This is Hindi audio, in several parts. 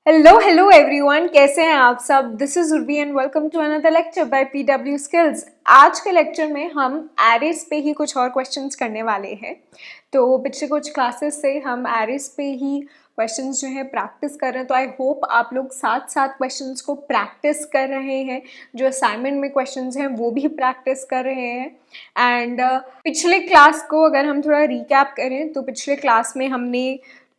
हेलो एवरीवन, कैसे हैं आप सब। This is Urvi and welcome to another lecture by PW skills. आज के लेक्चर में हम एरेज पे ही कुछ और क्वेश्चंस करने वाले हैं। तो पिछले कुछ क्लासेस से हम एरेज पे ही क्वेश्चंस जो है प्रैक्टिस कर रहे हैं। तो आई होप आप लोग साथ साथ क्वेश्चंस को प्रैक्टिस कर रहे हैं, जो असाइनमेंट में क्वेश्चंस हैं वो भी प्रैक्टिस कर रहे हैं। एंड पिछले क्लास को अगर हम थोड़ा रिकैप करें तो पिछले क्लास में हमने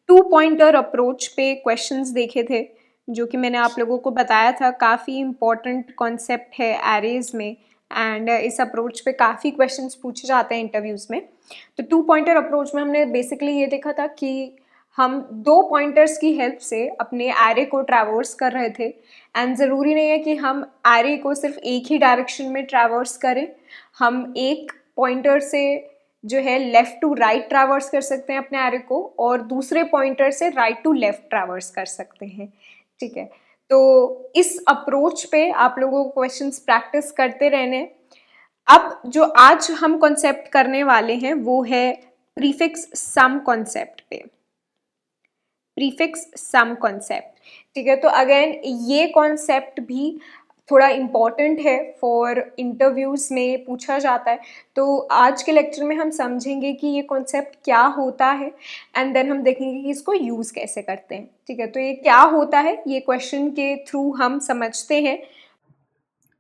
2 पॉइंटर अप्रोच पे क्वेश्चंस देखे थे, जो कि मैंने आप लोगों को बताया था काफ़ी इम्पॉर्टेंट कॉन्सेप्ट है एरेज में। एंड इस अप्रोच पे काफ़ी क्वेश्चंस पूछे जाते हैं इंटरव्यूज़ में। तो 2 पॉइंटर अप्रोच में हमने बेसिकली ये देखा था कि हम 2 पॉइंटर्स की हेल्प से अपने एरे को ट्रैवर्स कर रहे थे। एंड ज़रूरी नहीं है कि हम एरे को सिर्फ एक ही डायरेक्शन में ट्रैवर्स करें, हम एक पॉइंटर से जो है लेफ्ट टू राइट ट्रैवर्स कर सकते हैं अपने एरे को, और दूसरे पॉइंटर से राइट टू लेफ्ट ट्रैवर्स कर सकते हैं। ठीक है, तो इस अप्रोच पे आप लोगों को क्वेश्चंस प्रैक्टिस करते रहने। अब जो आज हम कॉन्सेप्ट करने वाले हैं वो है प्रीफिक्स सम कॉन्सेप्ट पे। प्रीफिक्स सम कॉन्सेप्ट, ठीक है। तो अगेन ये कॉन्सेप्ट भी थोड़ा इम्पॉर्टेंट है फॉर इंटरव्यूज़ में पूछा जाता है। तो आज के लेक्चर में हम समझेंगे कि ये कॉन्सेप्ट क्या होता है, एंड देन हम देखेंगे कि इसको यूज़ कैसे करते हैं। ठीक है, तो ये क्या होता है ये क्वेश्चन के थ्रू हम समझते हैं।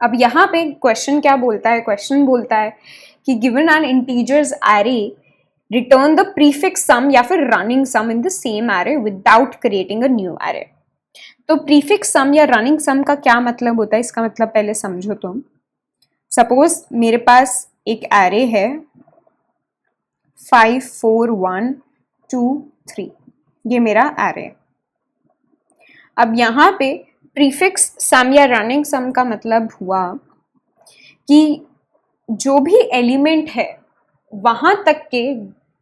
अब यहाँ पे क्वेश्चन क्या बोलता है, क्वेश्चन बोलता है कि given an integers array return the prefix sum या फिर running sum in the same array without creating a new array. तो प्रीफिक्स सम या रनिंग सम का क्या मतलब होता है, इसका मतलब पहले समझो तुम। सपोज मेरे पास एक एरे है 5 4 1 2 3, ये मेरा एरे। अब यहाँ पे प्रीफिक्स सम या रनिंग सम का मतलब हुआ कि जो भी एलिमेंट है वहां तक के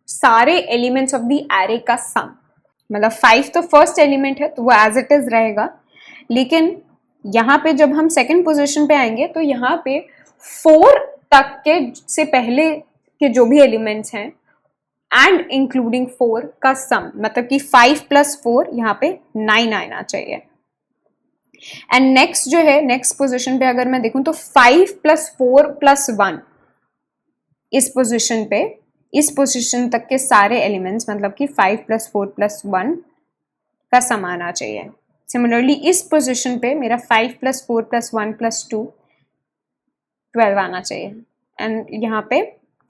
सारे एलिमेंट्स ऑफ द एरे का सम, मतलब 5 तो फर्स्ट एलिमेंट है तो वो एज इट इज रहेगा, लेकिन यहाँ पे जब हम सेकंड पोजीशन पे आएंगे तो यहाँ पे 4 तक के से पहले के जो भी एलिमेंट्स हैं एंड इंक्लूडिंग 4 का सम, मतलब कि 5 + 4 यहाँ पे 9 आना चाहिए। एंड नेक्स्ट जो है, नेक्स्ट पोजीशन पे अगर मैं देखूं तो 5 + 4 + 1, इस पोजीशन पे, इस पोजीशन तक के सारे एलिमेंट्स, मतलब कि 5 + 4 + 1 का सम आना चाहिए। सिमिलरली इस पोजीशन पे मेरा 5 + 4 + 1 + 2 12 आना चाहिए। एंड यहाँ पे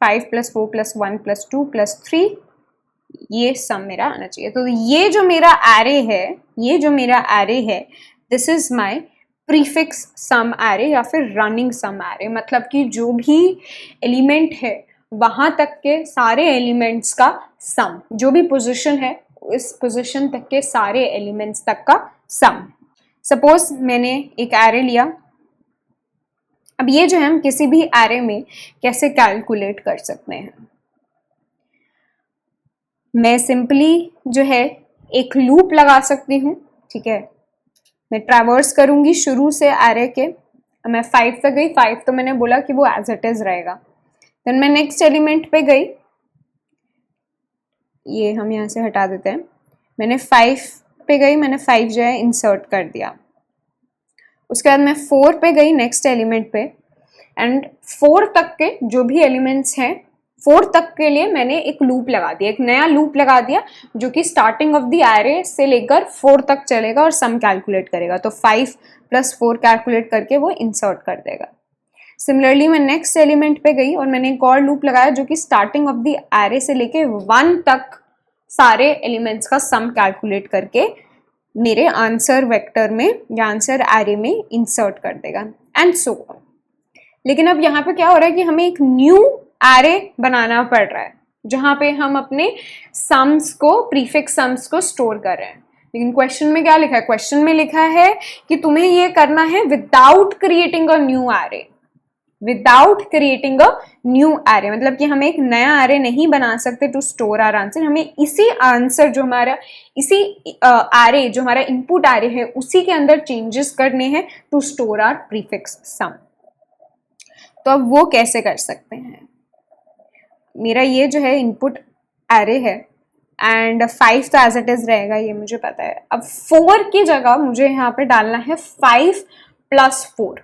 5 + 4 + 1 + 2 + 3, ये सम मेरा आना चाहिए। तो ये जो मेरा एरे है, ये जो मेरा एरे है, this is my prefix sum array या फिर रनिंग सम एरे। मतलब कि जो भी एलिमेंट है वहां तक के सारे एलिमेंट्स का सम, जो भी पोजीशन है इस पोजीशन तक के सारे एलिमेंट्स तक का सम। सपोज मैंने एक एरे लिया। अब ये जो है हम किसी भी एरे में कैसे कैलकुलेट कर सकते हैं, मैं सिंपली जो है एक लूप लगा सकती हूँ। ठीक है, मैं ट्रैवर्स करूंगी शुरू से एरे के। मैं 5 तक गई, 5 तो मैंने बोला कि वो एज इट इज रहेगा। देन मैं नेक्स्ट एलिमेंट पे गई, ये हम यहाँ से हटा देते हैं। मैंने 5 पे गई, मैंने 5 जो है इंसर्ट कर दिया। उसके बाद मैं 4 पे गई, नेक्स्ट एलिमेंट पे, एंड 4 तक के जो भी एलिमेंट्स हैं 4 तक के लिए मैंने एक लूप लगा दिया, एक नया लूप लगा दिया, जो कि स्टार्टिंग ऑफ द एरे से लेकर 4 तक चलेगा और सम कैलकुलेट करेगा। तो 5 + 4 कैलकुलेट करके वो इंसर्ट कर देगा। सिमिलरली मैं नेक्स्ट एलिमेंट पे गई और मैंने एक और लूप लगाया, जो कि स्टार्टिंग ऑफ द एरे से लेके 1 तक सारे एलिमेंट्स का सम कैलकुलेट करके मेरे आंसर वेक्टर में या आंसर एरे में इंसर्ट कर देगा, एंड सो ऑन। लेकिन अब यहाँ पे क्या हो रहा है कि हमें एक न्यू एरे बनाना पड़ रहा है, जहां पे हम अपने सम्स को, प्रीफिक्स सम्स को स्टोर कर रहे हैं। लेकिन क्वेश्चन में क्या लिखा है, क्वेश्चन में लिखा है कि तुम्हें ये करना है without creating a new array. Without creating a new array मतलब कि हम एक नया एरे नहीं बना सकते टू स्टोर आवर आंसर। हमें इसी आंसर जो हमारा, इसी एरे जो हमारा इनपुट एरे है उसी के अंदर चेंजेस करने हैं to store our prefix sum. तो अब वो कैसे कर सकते हैं, मेरा ये जो है इनपुट एरे है, एंड 5 तो एज इट इज रहेगा, ये मुझे पता है। अब 4 की जगह मुझे यहाँ पे डालना है 5 + 4,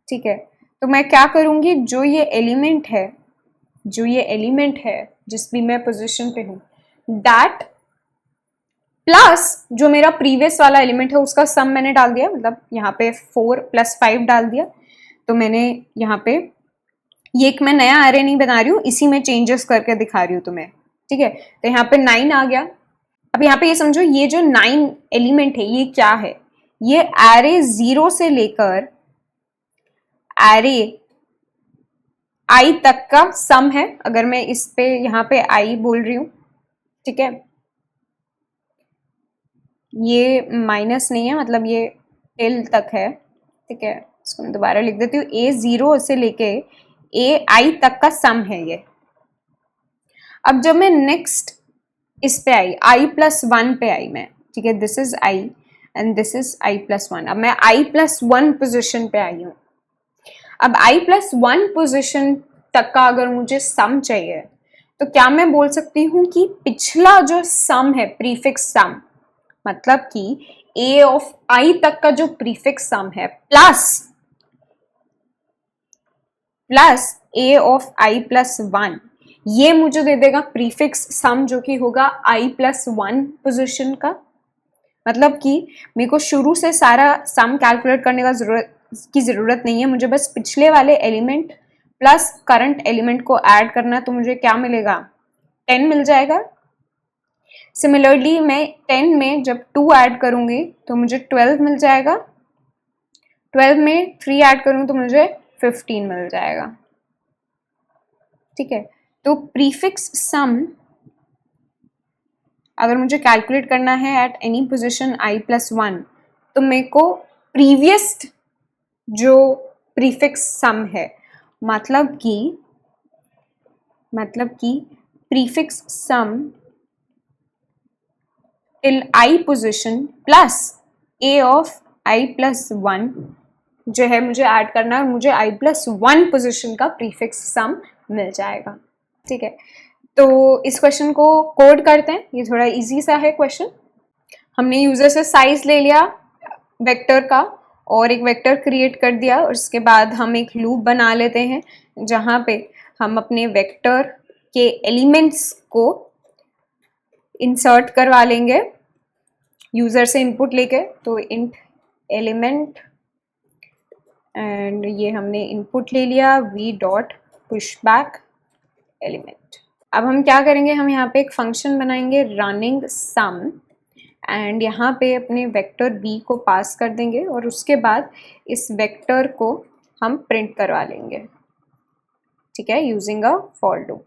ठीक है। तो मैं क्या करूँगी, जो ये एलिमेंट है जिस भी मैं पोजिशन पे हूँ, दैट प्लस जो मेरा प्रीवियस वाला एलिमेंट है उसका सम मैंने डाल दिया, मतलब यहाँ पे 4 + 5 डाल दिया। तो मैंने यहाँ पे ये एक मैं नया एरे नहीं बना रही हूँ, इसी में चेंजेस करके दिखा रही हूँ तुम्हें, ठीक है। तो यहाँ पे 9 आ गया। अब यहाँ पे ये समझो, ये जो 9 एलिमेंट है ये क्या है, ये एरे 0 से लेकर एरे आई तक का सम है। अगर मैं इस पे यहाँ पे आई बोल रही हूँ, ठीक है, ये माइनस नहीं है, मतलब ये एल तक है, ठीक है। इसको मैं दोबारा लिख देती हूँ, ए 0 से लेके ए आई तक का सम है ये। अब जब मैं नेक्स्ट इस पे आई +1 पे आई मैं, ठीक है, this is I and this is i+1। अब मैं i+1 पोजिशन पे आई हूँ। अब i+1 पोजिशन तक का अगर मुझे सम चाहिए तो क्या मैं बोल सकती हूँ कि पिछला जो सम है, प्रीफिक्स सम, मतलब कि a ऑफ i तक का जो प्रीफिक्स सम है प्लस a ऑफ i+1, ये मुझे दे देगा प्रीफिक्स सम जो कि होगा i+1 पोजीशन का। मतलब कि मेरे को शुरू से सारा सम कैलकुलेट करने की जरूरत नहीं है, मुझे बस पिछले वाले एलिमेंट प्लस करंट एलिमेंट को ऐड करना। तो मुझे क्या मिलेगा, 10 मिल जाएगा। सिमिलरली मैं 10 में जब 2 ऐड करूंगी तो मुझे 12 मिल जाएगा। 12 में 3 ऐड करूँ तो मुझे 15 मिल जाएगा, ठीक है। तो प्रीफिक्स सम अगर मुझे कैलकुलेट करना है एट एनी पोजीशन i+1, तो मेरे को प्रीवियस जो प्रीफिक्स सम है, मतलब कि prefix sum till i position plus a of i+1 जो है मुझे ऐड करना है, मुझे i+1 पोजीशन का प्रीफिक्स सम मिल जाएगा, ठीक है। तो इस क्वेश्चन को कोड करते हैं, ये थोड़ा इजी सा है क्वेश्चन। हमने यूजर से साइज ले लिया वेक्टर का और एक वेक्टर क्रिएट कर दिया, और उसके बाद हम एक लूप बना लेते हैं जहाँ पे हम अपने वेक्टर के एलिमेंट्स को इंसर्ट करवा लेंगे यूजर से इनपुट लेके। तो इंट एलिमेंट, एंड ये हमने इनपुट ले लिया v.pushback एलिमेंट। अब हम क्या करेंगे, हम यहाँ पे एक फंक्शन बनाएंगे रनिंग सम, एंड यहाँ पे अपने वेक्टर b को पास कर देंगे और उसके बाद इस वेक्टर को हम प्रिंट करवा लेंगे, ठीक है, यूजिंग अ फॉर लूप।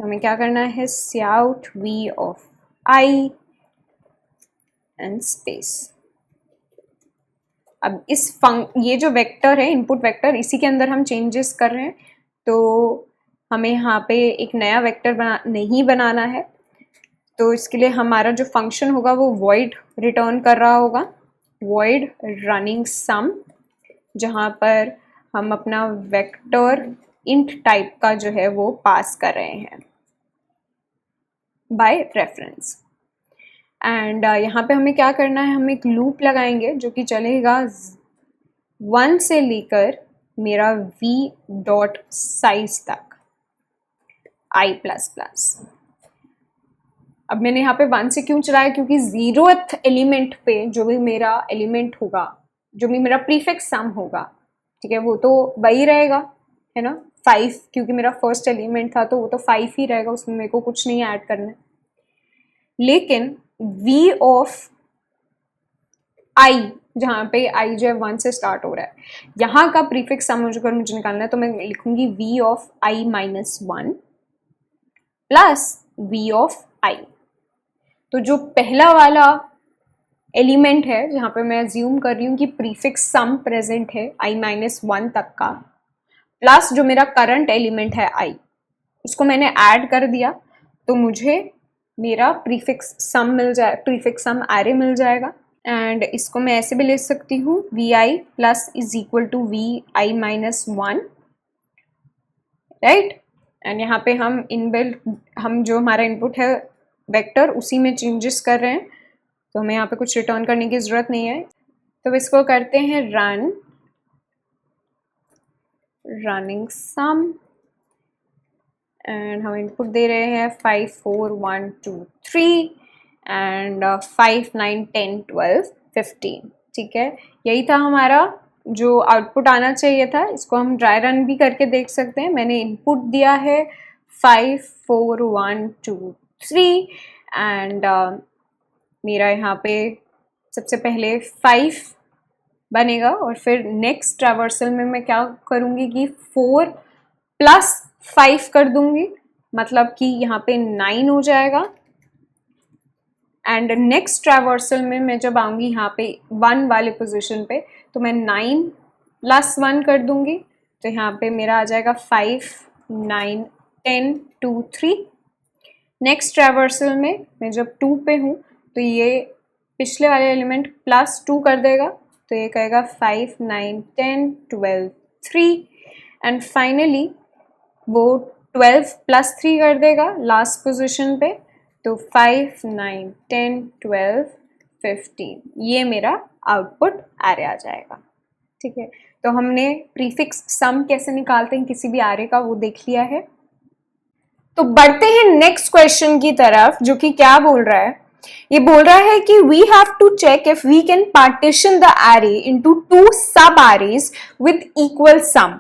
तो हमें क्या करना है, cout v of i and space. अब ये जो वेक्टर है, इनपुट वेक्टर, इसी के अंदर हम चेंजेस कर रहे हैं, तो हमें यहाँ पे एक नया वेक्टर नहीं बनाना है। तो इसके लिए हमारा जो फंक्शन होगा वो void रिटर्न कर रहा होगा, void running sum, जहाँ पर हम अपना वेक्टर int टाइप का जो है वो पास कर रहे हैं बाय रेफरेंस। एंड यहाँ पे हमें क्या करना है, हम एक लूप लगाएंगे जो कि चलेगा 1 से लेकर मेरा v.size तक i++। अब मैंने यहाँ पे 1 से क्यों चलाया, क्योंकि 0th एलिमेंट पे जो भी मेरा एलिमेंट होगा, जो भी मेरा प्रीफिक्स सम होगा, ठीक है, वो तो वही रहेगा, है ना, 5, क्योंकि मेरा फर्स्ट एलिमेंट था तो वो तो 5 ही रहेगा, उसमें मेरे को कुछ नहीं ऐड करना है। लेकिन v ऑफ i, जहाँ पे i जो है 1 से स्टार्ट हो रहा है, यहाँ का प्रीफिक्स सम अगर मुझे निकालना है तो मैं लिखूंगी v of i-1 plus v of i। तो जो पहला वाला एलिमेंट है जहाँ पे मैं अज्यूम कर रही हूँ कि प्रीफिक्स सम प्रेजेंट है i-1 तक का, प्लस जो मेरा करंट एलिमेंट है i, उसको मैंने ऐड कर दिया, तो मुझे मेरा प्रीफिक्स सम मिल जाए, प्रीफिक्स सम एरे मिल जाएगा। एंड इसको मैं ऐसे भी लिख सकती हूँ vi plus is equal to vi-1, right. And यहाँ पे हम इनबिल्ट, हम जो हमारा इनपुट है वेक्टर उसी में चेंजेस कर रहे हैं, तो हमें यहाँ पे कुछ रिटर्न करने की ज़रूरत नहीं है। तो इसको करते हैं रनिंग सम, एंड हम इनपुट दे रहे हैं 5 4 1 2 3 एंड 5 9 10 12 15। ठीक है, यही था हमारा जो आउटपुट आना चाहिए था। इसको हम ड्राई रन भी करके देख सकते हैं। मैंने इनपुट दिया है 5 4 1 2 3 एंड मेरा यहाँ पे सबसे पहले 5 बनेगा और फिर नेक्स्ट ट्रावर्सल में मैं क्या करूँगी कि 4 प्लस 5 कर दूंगी, मतलब कि यहाँ पे 9 हो जाएगा। एंड नेक्स्ट ट्रावर्सल में मैं जब आऊँगी यहाँ पे 1 वाले पोजीशन पे, तो मैं 9 प्लस 1 कर दूंगी, तो यहाँ पे मेरा आ जाएगा 5 9 10 2 3। नेक्स्ट ट्रावर्सल में मैं जब 2 पे हूँ तो ये पिछले वाले एलिमेंट प्लस 2 कर देगा, तो ये कहेगा 5 9 10 12 3 एंड फाइनली वो 12 प्लस 3 कर देगा लास्ट पोजीशन पे, तो 5 9 10 12 15। ये मेरा आउटपुट एरे आ जाएगा। ठीक है, तो हमने प्रीफिक्स सम कैसे निकालते हैं किसी भी एरे का वो देख लिया है। तो बढ़ते हैं नेक्स्ट क्वेश्चन की तरफ, जो कि क्या बोल रहा है। ये बोल रहा है कि we have to check if we can partition the array into 2 sub arrays with equal सम।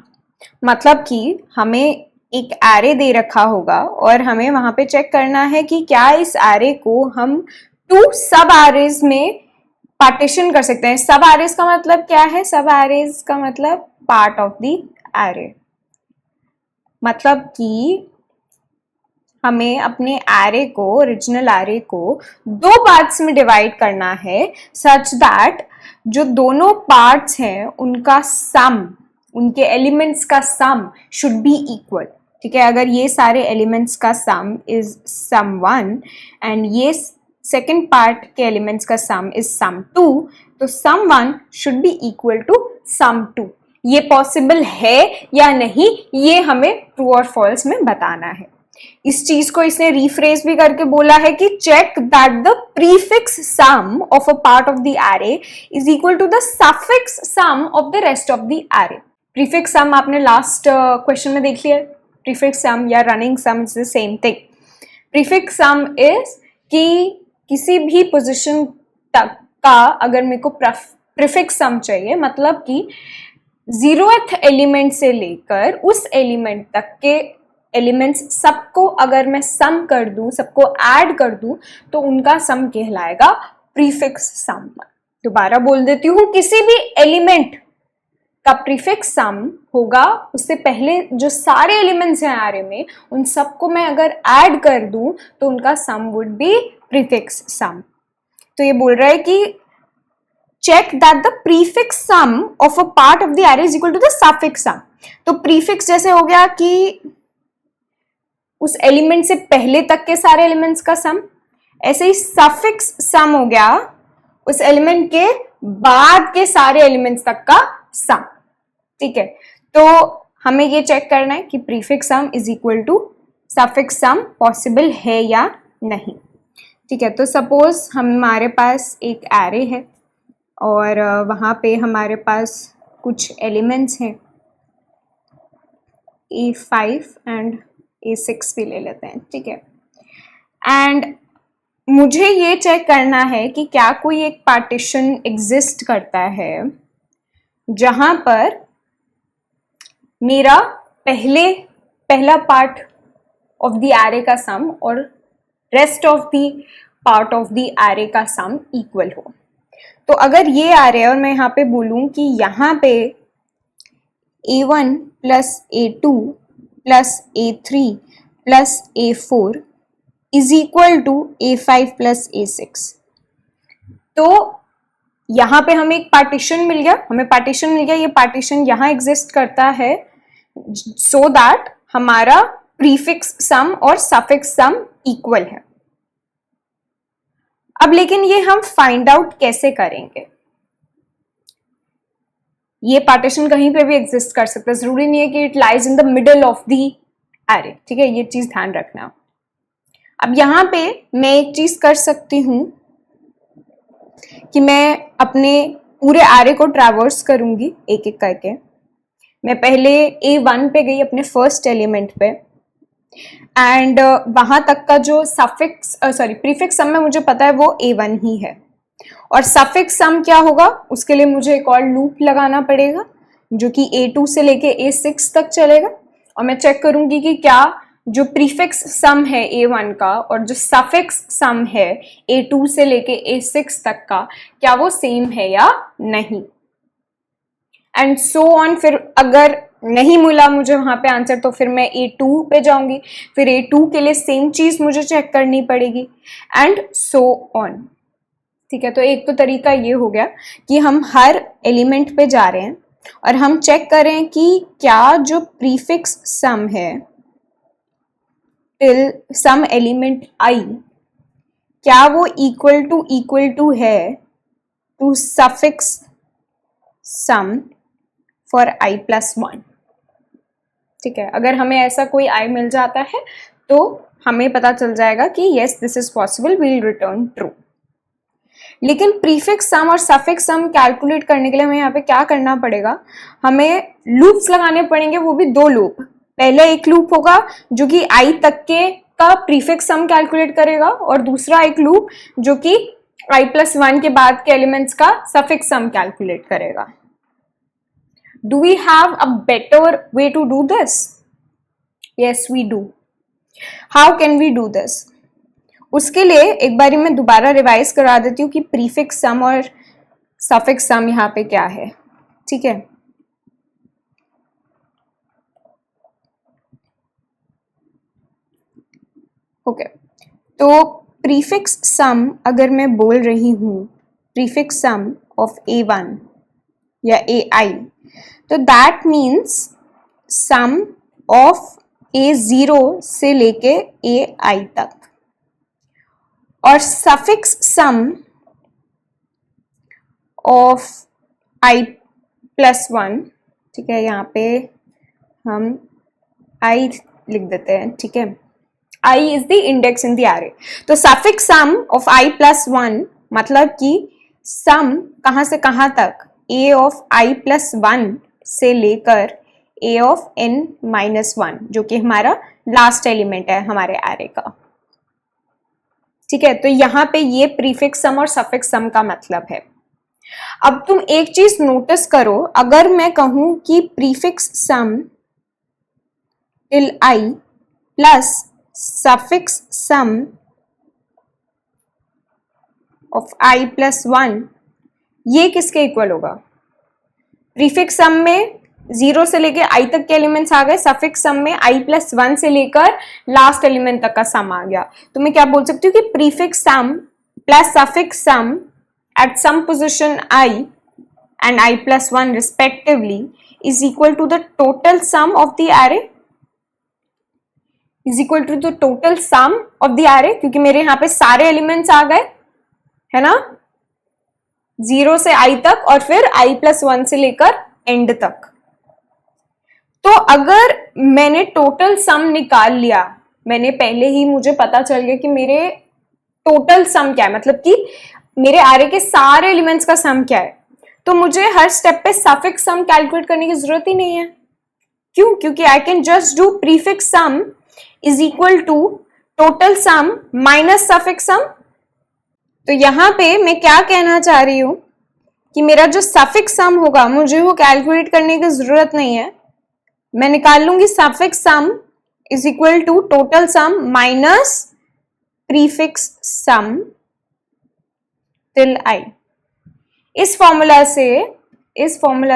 मतलब कि हमें एक एरे दे रखा होगा और हमें वहां पे चेक करना है कि क्या इस एरे को हम 2 सब एरेज में पार्टीशन कर सकते हैं। सब एरेज का मतलब क्या है? सब एरेज का मतलब पार्ट ऑफ द एरे, मतलब कि हमें अपने एरे को, ओरिजिनल एरे को 2 पार्ट्स में डिवाइड करना है सच दैट जो दोनों पार्ट्स हैं उनका सम, उनके एलिमेंट्स का सम शुड बी इक्वल। ठीक है, अगर ये सारे एलिमेंट्स का सम इज सम 1 एंड ये सेकेंड पार्ट के एलिमेंट्स का सम इज सम 2, तो सम 1 should be equal to some 2। ये पॉसिबल है या नहीं, ये हमें ट्रू और फॉल्स में बताना है। इस चीज को इसने रीफ्रेज भी करके बोला है कि check that the prefix sum of a part of the array is equal to the suffix sum of the rest of the array. Prefix sum आपने लास्ट क्वेश्चन में देख लिया। प्रीफिक्स सम या running sum is the same thing. Prefix sum is कि किसी भी पोजीशन तक का अगर मेरे को प्रीफिक्स सम चाहिए, मतलब कि 0th एलिमेंट से लेकर उस एलिमेंट तक के एलिमेंट्स सबको अगर मैं सम कर दूं, सबको ऐड कर दूं, तो उनका सम कहलाएगा प्रीफिक्स सम। दोबारा बोल देती हूं, किसी भी एलिमेंट का प्रीफिक्स सम होगा, उससे पहले जो सारे एलिमेंट्स हैं एरे में उन सबको मैं अगर ऐड कर दूं तो उनका sum would be prefix sum. तो ये बोल रहा है कि check that the prefix sum of a part of the array is equal to the suffix sum. तो प्रीफिक्स जैसे हो गया कि उस एलिमेंट से पहले तक के सारे एलिमेंट्स का सम, ऐसे ही सफिक्स सम हो गया उस एलिमेंट के बाद के सारे एलिमेंट्स तक का सम। ठीक है, तो हमें ये चेक करना है कि prefix sum is equal to suffix sum possible है या नहीं। ठीक है, तो सपोज हमारे पास एक एरे है और वहां पे हमारे पास कुछ एलिमेंट्स हैं A5 एंड A6 भी ले लेते हैं। ठीक है, एंड मुझे ये चेक करना है कि क्या कोई एक पार्टीशन एग्जिस्ट करता है जहां पर मेरा पहला पार्ट ऑफ द एरे का सम और rest of the part of the array का सम इक्वल हो। तो अगर ये आ रहा है और मैं यहाँ पे बोलूं कि यहाँ पे A1 plus A2 plus A3 plus A4 is equal to A5 plus A6, तो यहाँ पे हमें एक पार्टीशन मिल गया, ये पार्टीशन यहाँ एग्जिस्ट करता है सो दैट हमारा प्रीफिक्स सम और सफिक्स सम इक्वल है। अब लेकिन ये हम फाइंड आउट कैसे करेंगे? ये पार्टीशन कहीं पे भी एग्जिस्ट कर सकता है, जरूरी नहीं है कि it lies in the middle of the array. ठीक है, ये चीज ध्यान रखना। अब यहाँ पे मैं एक चीज कर सकती हूँ कि मैं अपने पूरे एरे को ट्रैवर्स करूंगी एक एक करके। मैं पहले A1 पे गई अपने फर्स्ट एलिमेंट पे एंड वहां तक का जो सफिक्स प्रीफिक्स सम में मुझे पता है वो A1 ही है, और सफिक्स सम क्या होगा उसके लिए मुझे एक और लूप लगाना पड़ेगा जो कि A2 से लेके A6 तक चलेगा, और मैं चेक करूंगी कि क्या जो प्रीफिक्स सम है A1 का और जो सफिक्स सम है A2 से लेके A6 तक का क्या वो सेम है या नहीं, एंड सो ऑन। फिर अगर नहीं मिला मुझे वहां पे आंसर तो फिर मैं A2 पे जाऊंगी, फिर A2 के लिए सेम चीज मुझे चेक करनी पड़ेगी एंड सो ऑन। ठीक है, तो एक तो तरीका ये हो गया कि हम हर एलिमेंट पे जा रहे हैं और हम चेक करें कि क्या जो प्रीफिक्स सम है टिल सम एलिमेंट I क्या वो इक्वल टू है to suffix sum for I+1। ठीक है, अगर हमें ऐसा कोई I मिल जाता है तो हमें पता चल जाएगा कि yes this is possible, we will return true. लेकिन प्रीफिक्स सम और सफिक्स सम कैलकुलेट करने के लिए हमें यहाँ पे क्या करना पड़ेगा, हमें लूप्स लगाने पड़ेंगे, वो भी दो लूप। पहले एक लूप होगा जो कि I तक के का प्रीफिक्स सम कैलकुलेट करेगा और दूसरा एक लूप जो कि I+1 के बाद के एलिमेंट्स का सफिक्स सम कैलकुलेट करेगा। Do we have a better way to do this? Yes, we do. How can we do this? उसके लिए एक बारी मैं दोबारा रिवाइज करा देती हूँ कि प्रीफिक्स सम और सफिक्स सम यहाँ पे क्या है। ठीक है, ओके तो प्रीफिक्स सम अगर मैं बोल रही हूँ प्रीफिक्स सम ऑफ A1 या AI, तो that means some of A0 से लेके AI तक, और सफिक्स सम ऑफ I+1। ठीक है, यहाँ पे हम I लिख देते हैं। ठीक है, I is the index in the array, तो सफिक्स सम ऑफ I+1 मतलब कि सम कहाँ से कहाँ तक, A ऑफ I+1 से लेकर A ऑफ n-1 जो कि हमारा लास्ट एलिमेंट है हमारे एरे का। ठीक है, तो यहाँ पे ये प्रीफिक्स सम और सफिक्स सम का मतलब है। अब तुम एक चीज नोटिस करो, अगर मैं कहूं कि prefix sum till I plus suffix sum of I+1, ये किसके इक्वल होगा? प्रीफिक्स सम में 0 से लेकर I तक के एलिमेंट्स आ गए, सफिक्स सम में I+1 से लेकर लास्ट एलिमेंट तक का सम आ गया। तो मैं क्या बोल सकती हूँ कि prefix sum plus suffix sum at some position I and I+1 respectively is equal to the total sum of the array, is equal to the total sum of the array, क्योंकि मेरे यहाँ पे सारे एलिमेंट्स आ गए है ना, 0 से I तक और फिर I+1 से लेकर एंड तक। तो अगर मैंने टोटल सम निकाल लिया, मैंने पहले ही मुझे पता चल गया कि मेरे टोटल सम क्या है, मतलब कि मेरे एरे के सारे एलिमेंट्स का सम क्या है, तो मुझे हर स्टेप पे सफिक्स सम कैलकुलेट करने की जरूरत ही नहीं है। क्यों? क्योंकि I can just do prefix sum is equal to total sum minus suffix sum. तो यहां पे मैं क्या कहना चाह रही हूं कि मेरा जो सफिक्स सम होगा मुझे वो कैलकुलेट करने की जरूरत नहीं है, मैं निकाल लूंगी suffix sum is equal to total sum minus prefix sum till I। इस फॉर्मूला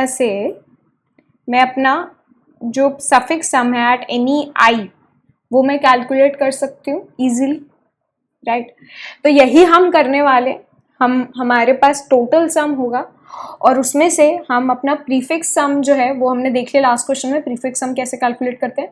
से मैं अपना जो सफिक्स सम है एट एनी I वो मैं कैलकुलेट कर सकती हूँ इजीली, राइट। तो यही हम करने वाले, हमारे पास टोटल सम होगा और उसमें से हम अपना प्रीफिक्स सम जो है वो हमने देख लिया लास्ट क्वेश्चन में, प्रीफिक्स सम कैसे कैलकुलेट करते हैं।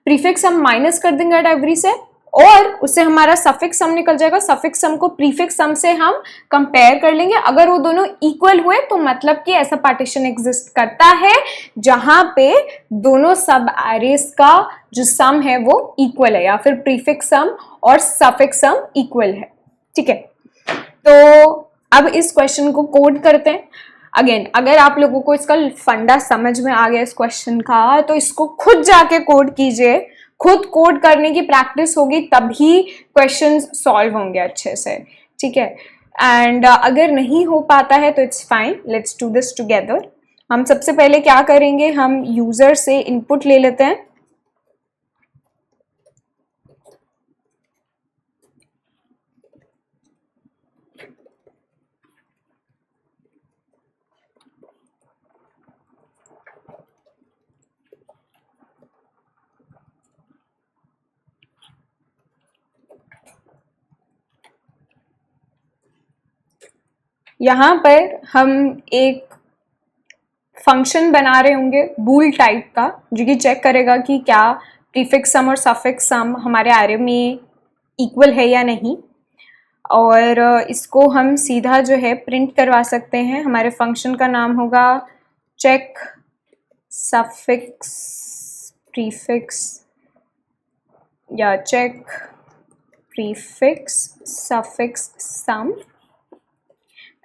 प्रीफिक्स सम माइनस कर देंगे एट एवरी से और उससे हमारा सफिक्स सम निकल जाएगा। सफिक्स सम को प्रीफिक्स सम से हम कंपेयर कर लेंगे। अगर वो दोनों इक्वल हुए तो मतलब कि ऐसा पार्टीशन एग्जिस्ट करता है जहां पे दोनों सब एरेज का जो सम है वो इक्वल है, या फिर प्रीफिक्स सम और सफिक्स सम इक्वल है। ठीक है, तो अब इस क्वेश्चन को कोड करते हैं। अगेन, अगर आप लोगों को इसका फंडा समझ में आ गया इस क्वेश्चन का, तो इसको खुद जाके कोड कीजिए। खुद कोड करने की प्रैक्टिस होगी तभी क्वेश्चन सॉल्व होंगे अच्छे से। ठीक है, एंड अगर नहीं हो पाता है तो it's fine, let's do this together. हम सबसे पहले क्या करेंगे, हम यूजर से इनपुट ले लेते हैं। यहां पर हम एक फंक्शन बना रहे होंगे बूल टाइप का, जो कि चेक करेगा कि क्या प्रीफिक्स सम और सफिक्स सम हमारे एरे में इक्वल है या नहीं। और इसको हम सीधा जो है प्रिंट करवा सकते हैं। हमारे फंक्शन का नाम होगा चेक सफिक्स प्रीफिक्स या चेक प्रीफिक्स सफिक्स सम।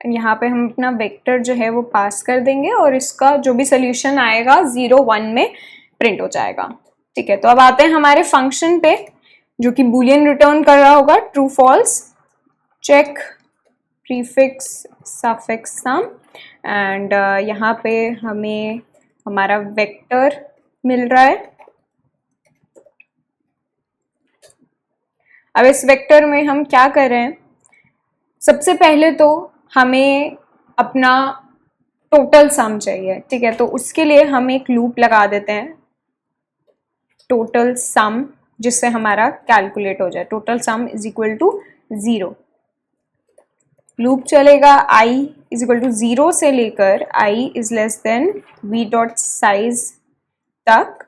यहाँ पे हम अपना वेक्टर जो है वो पास कर देंगे और इसका जो भी सोल्यूशन आएगा 0 1 में प्रिंट हो जाएगा। ठीक है, तो अब आते हैं हमारे फंक्शन पे, जो कि बूलियन रिटर्न कर रहा होगा true false, check prefix suffix sum. And यहाँ पे हमें हमारा वेक्टर मिल रहा है। अब इस वेक्टर में हम क्या कर रहे हैं, सबसे पहले तो हमें अपना टोटल सम चाहिए। ठीक है, तो उसके लिए हम एक लूप लगा देते हैं टोटल सम, जिससे हमारा कैलकुलेट हो जाए। Total sum is equal to 0। Loop चलेगा i इज इक्वल टू 0 से लेकर i is less than v dot size तक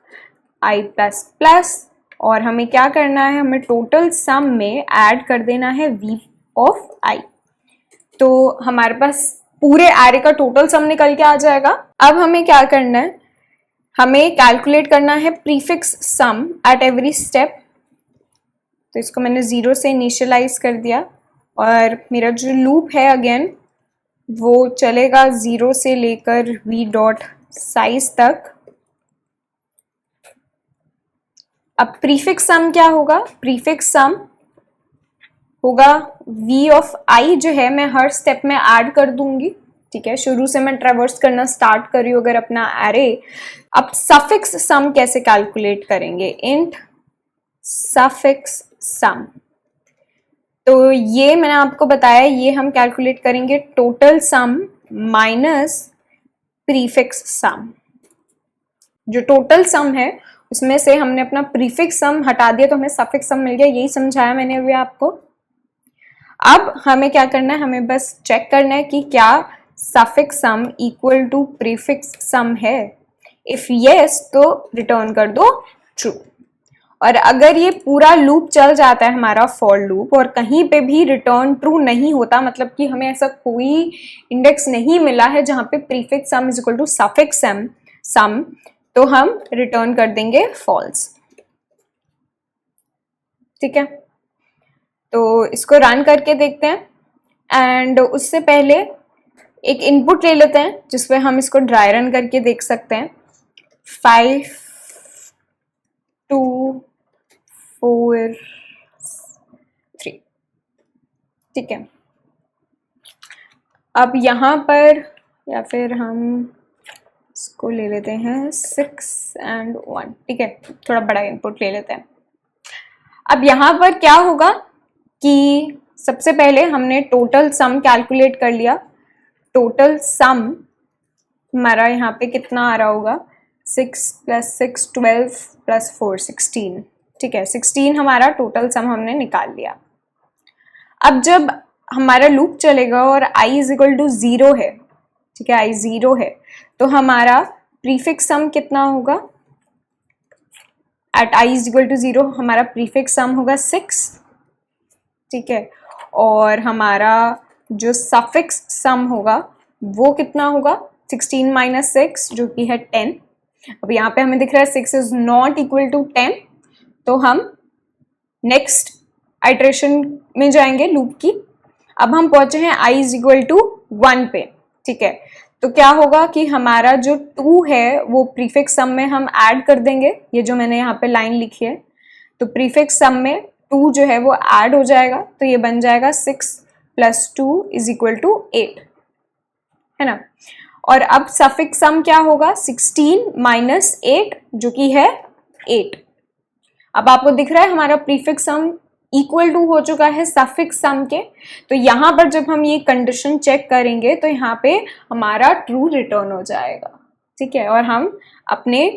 i प्लस प्लस। और हमें क्या करना है, हमें टोटल सम में ऐड कर देना है v ऑफ i। तो हमारे पास पूरे एरे का टोटल सम निकल के आ जाएगा। अब हमें क्या करना है, हमें कैलकुलेट करना है prefix sum at every step. तो इसको मैंने 0 से इनिशियलाइज कर दिया और मेरा जो लूप है अगेन वो चलेगा 0 से लेकर v डॉट साइज तक। अब प्रीफिक्स सम क्या होगा, प्रीफिक्स सम होगा v ऑफ i जो है मैं हर स्टेप में ऐड कर दूंगी। ठीक है, शुरू से मैं ट्रेवर्स करना स्टार्ट कर रही हूँ अगर अपना एरे। अब सफिक्स सम कैसे कैलकुलेट करेंगे, इंट सफिक्स सम। तो ये मैंने आपको बताया, ये हम कैलकुलेट करेंगे टोटल सम माइनस प्रीफिक्स सम। जो टोटल सम है उसमें से हमने अपना प्रीफिक्स सम हटा दिया तो हमें सफिक्स सम मिल गया। यही समझाया मैंने अभी आपको। अब हमें क्या करना है, हमें बस चेक करना है कि क्या suffix sum equal to prefix sum है। इफ यस तो रिटर्न कर दो ट्रू। और अगर ये पूरा लूप चल जाता है हमारा फॉर लूप और कहीं पे भी रिटर्न ट्रू नहीं होता, मतलब कि हमें ऐसा कोई इंडेक्स नहीं मिला है जहां पे prefix sum is equal to suffix sum, तो हम रिटर्न कर देंगे फॉल्स। ठीक है, तो इसको रन करके देखते हैं। एंड उससे पहले एक इनपुट ले लेते हैं जिसपे हम इसको ड्राई रन करके देख सकते हैं। 5 2 4 3। ठीक है, अब यहाँ पर या फिर हम इसको ले लेते हैं 6 and 1। ठीक है, थोड़ा बड़ा इनपुट ले लेते हैं। अब यहाँ पर क्या होगा कि सबसे पहले हमने टोटल सम कैलकुलेट कर लिया। टोटल सम हमारा यहाँ पे कितना आ रहा होगा, 6 + 6 12 + 4 16। ठीक है, 16 हमारा टोटल सम हमने निकाल लिया। अब जब हमारा लूप चलेगा और i इज इक्वल टू 0 है, ठीक है, i 0 है, तो हमारा प्रीफिक्स सम कितना होगा, at I is equal to 0 हमारा प्रीफिक्स सम होगा 6, ठीक है, और हमारा जो सफिक्स सम होगा वो कितना होगा 16 माइनस 6 जो कि है 10। अब यहाँ पे हमें दिख रहा है 6 इज नॉट इक्वल टू 10, तो हम नेक्स्ट आइट्रेशन में जाएंगे लूप की। अब हम पहुंचे हैं i इज इक्वल टू 1 पे, ठीक है, तो क्या होगा कि हमारा जो 2 है वो प्रीफिक्स सम में हम ऐड कर देंगे, ये जो मैंने यहाँ पे लाइन लिखी है, तो प्रीफिक्स सम में 2 जो है वो ऐड हो जाएगा, तो ये बन जाएगा 6 प्लस 2 इज इक्वल टू 8, है ना। और अब सफिक्स सम क्या होगा 16 माइनस 8 जो कि है 8। अब आपको दिख रहा है हमारा प्रीफिक्स सम इक्वल टू हो चुका है सफिक्स सम के, तो यहाँ पर जब हम ये कंडीशन चेक करेंगे तो यहाँ पे हमारा ट्रू रिटर्न हो जाएगा, ठीक है, और हम अपने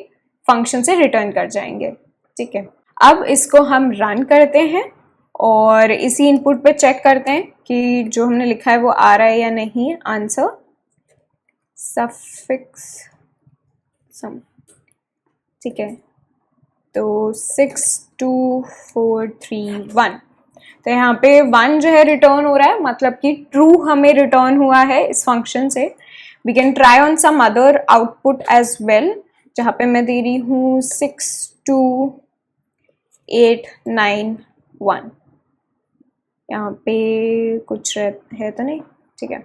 फंक्शन से रिटर्न कर जाएंगे, ठीक है। अब इसको हम रन करते हैं और इसी इनपुट पे चेक करते हैं कि जो हमने लिखा है वो आ रहा है या नहीं आंसर। सफिक्स सम, ठीक है, तो 6 2 4 3 1, तो यहाँ पे 1 जो है रिटर्न हो रहा है, मतलब कि ट्रू हमें रिटर्न हुआ है इस फंक्शन से। We can try on some other output as well, जहाँ पे मैं दे रही हूँ 6 2 8 9 1, यहाँ पे कुछ है तो नहीं, ठीक है,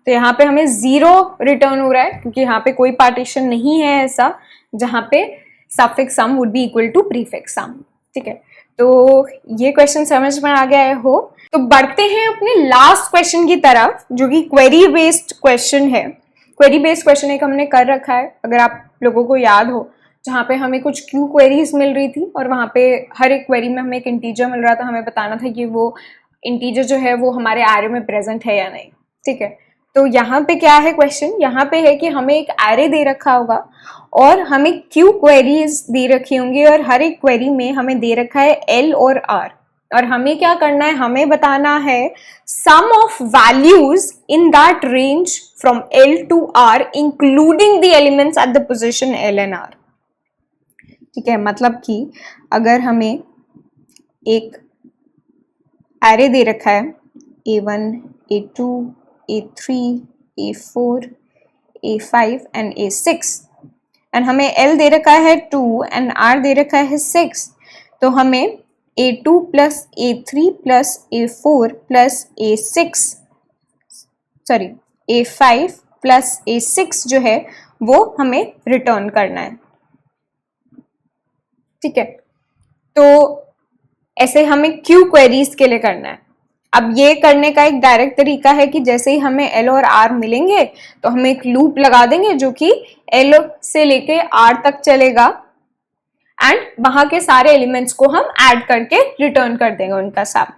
तो यहाँ पे हमें 0 रिटर्न हो रहा है क्योंकि यहाँ पे कोई पार्टीशन नहीं है ऐसा जहाँ पे suffix sum would be equal to prefix sum, ठीक है। तो ये क्वेश्चन समझ में आ गया है हो। तो बढ़ते हैं अपने लास्ट क्वेश्चन की तरफ जो कि क्वेरी बेस्ड क्वेश्चन है। क्वेरी बेस्ड क्वेश्चन एक हमने कर रखा है, अगर आप लोगों को याद हो, जहाँ पे हमें कुछ क्यू क्वेरीज मिल रही थी और वहाँ पे हर एक क्वेरी में हमें एक इंटीजर मिल रहा था, हमें बताना था कि वो इंटीजर जो है वो हमारे एरे में प्रेजेंट है या नहीं, ठीक है। तो यहाँ पे क्या है क्वेश्चन, यहाँ पे है कि हमें एक एरे दे रखा होगा और हमें क्यू क्वेरीज दे रखी होंगी और हर एक क्वेरी में हमें दे रखा है एल और आर, और हमें क्या करना है, हमें बताना है sum of values in that range from L to R including the elements at the position L and R, ठीक है। मतलब कि अगर हमें एक एरे दे रखा है A1 A2 A3 A4 A5 and A6 and हमें L दे रखा है 2 एंड R दे रखा है 6, तो हमें A2 plus A3 plus A4 plus A6 sorry A5 plus A6 जो है वो हमें रिटर्न करना है, ठीक है। तो ऐसे हमें क्यू क्वेरीज के लिए करना है। अब ये करने का एक डायरेक्ट तरीका है कि जैसे ही हमें एल और आर मिलेंगे तो हम एक लूप लगा देंगे जो कि एल से लेके आर तक चलेगा एंड वहां के सारे एलिमेंट्स को हम ऐड करके रिटर्न कर देंगे उनका सम।